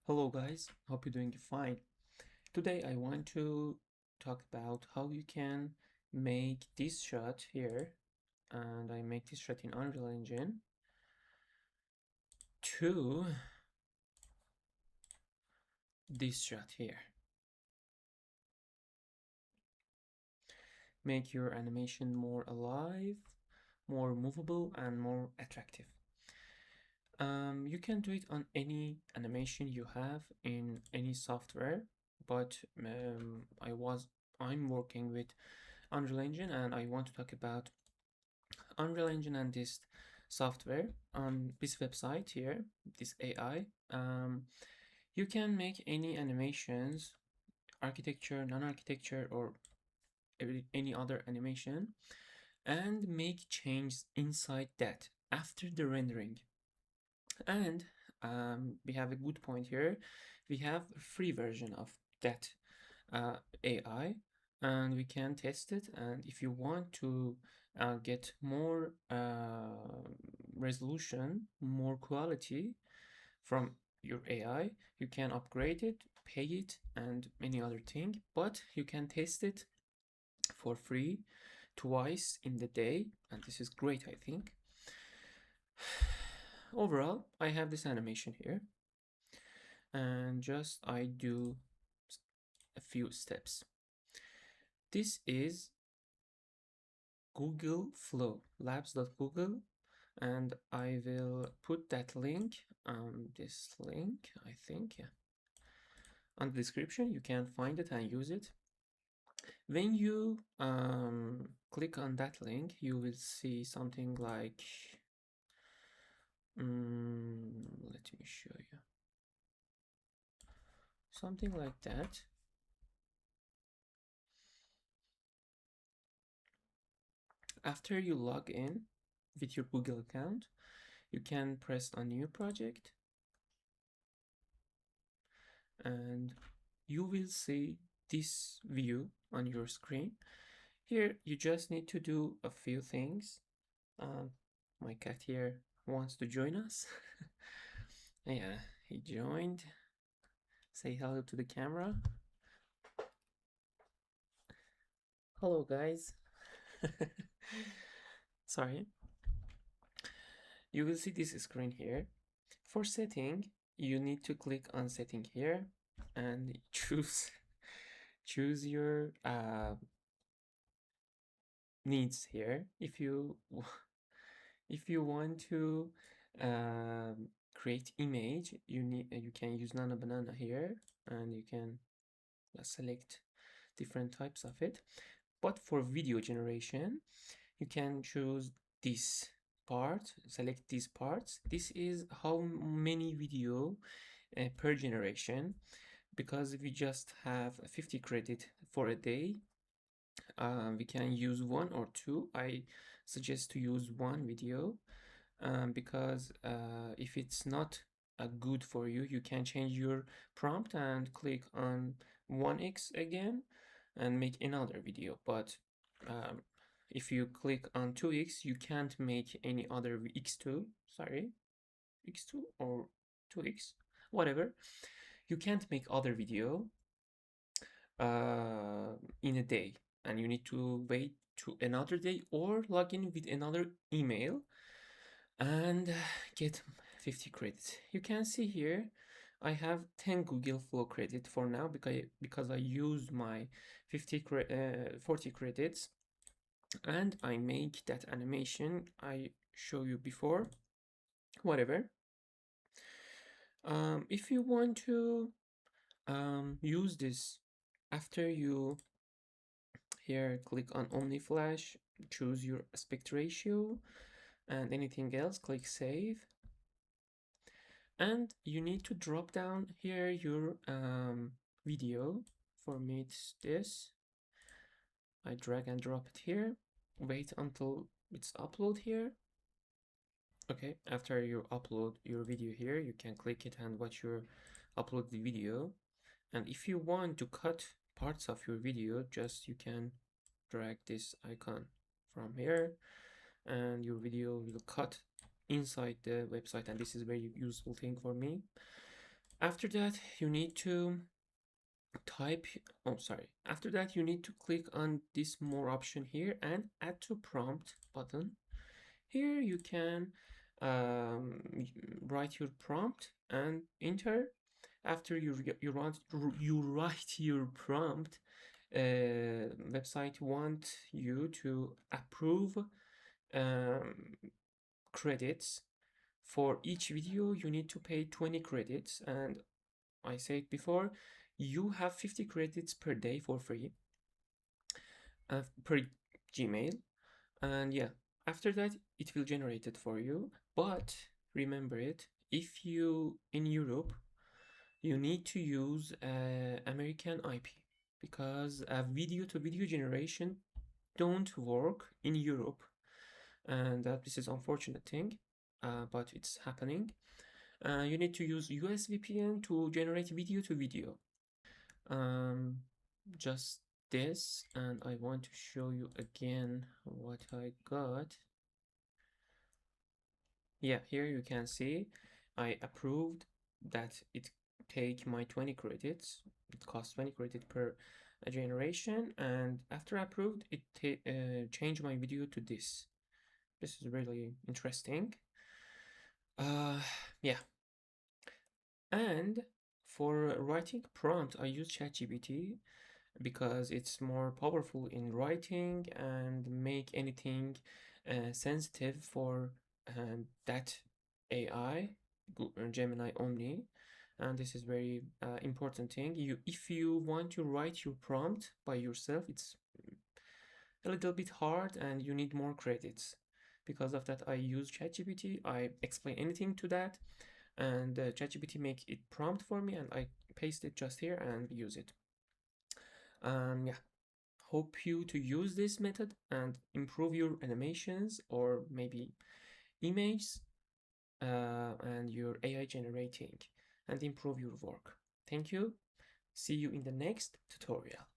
Hello guys, hope you're doing fine. Today I want to talk about how you can make this shot here, and I make this shot in Unreal Engine to this shot here. Make your animation more alive, more movable, and more attractive. You can do it on any animation you have in any software, but I'm working with Unreal Engine, and I want to talk about Unreal Engine and this software on this website here, this AI. You can make any animations, architecture, non-architecture, or any other animation, and make changes inside that after the rendering. And we have a good point here. We have a free version of that AI, and we can test it. And if you want to get more resolution, more quality from your AI, you can upgrade it, pay it, and many other thing. But you can test it for free twice in the day, and this is great, I think. Overall, I have this animation here, and just I do a few steps. This is Google Flow, labs.google, and I will put that link, this link, I think, yeah, on the description. You can find it and use it. When you click on that link, you will see something like, let me show you, something like that. After you log in with your Google account, you can press on new project, and you will see this view on your screen. Here, you just need to do a few things. My cat here wants to join us. Yeah, he joined. Say hello to the camera. Hello, guys. Sorry. You will see this screen here. For setting, you need to click on setting here and choose your needs here. If you want to create image, you can use Nana Banana here, and you can select different types of it. But for video generation, you can choose this part, select these parts. This is how many video per generation, because we just have 50 credit for a day. We can use one or two. I suggest to use one video, because if it's not good for you, you can change your prompt and click on 1x again and make another video. But if you click on 2x, you can't make any other x2, sorry, x2 or 2x, whatever. You can't make other video in a day, and you need to wait to another day or log in with another email and get 50 credits. You can see here I have 10 Google Flow credit for now, because I used my 40 credits, and I make that animation I show you before, whatever. If you want to use this, after you here click on Omni Flash, choose your aspect ratio and anything else, click save, and you need to drop down here your video. For me it's this. I drag and drop it here, wait until it's upload here. Okay, after you upload your video here, you can click it and watch your upload the video. And if you want to cut parts of your video, just you can drag this icon from here, and your video will cut inside the website, and this is very useful thing for me. After that, you need to type, oh, sorry. After that, you need to click on this more option here and add to prompt button. Here you can write your prompt and enter. After you write your prompt, website want you to approve um, credits. For each video, you need to pay 20 credits, and I said before, you have 50 credits per day for free, per Gmail. And yeah, after that, it will generate it for you. But remember it, if you in Europe, you need to use American IP because a video to video generation don't work in Europe, and this is unfortunate thing, but it's happening. You need to use US VPN to generate video to video. Um, just this, and I want to show you again what I got. Yeah, here you can see I approved that it take my 20 credits. It costs 20 credit per generation, and after approved, it changed my video to this. This is really interesting. Uh, yeah, and for writing prompt, I use ChatGPT because it's more powerful in writing and make anything sensitive for that AI, Gemini Omni. And this is very important thing. If you want to write your prompt by yourself, it's a little bit hard and you need more credits. Because of that, I use ChatGPT. I explain anything to that, and ChatGPT make it prompt for me, and I paste it just here and use it. Yeah, hope you to use this method and improve your animations or maybe images and your AI generating and improve your work. Thank you. See you in the next tutorial.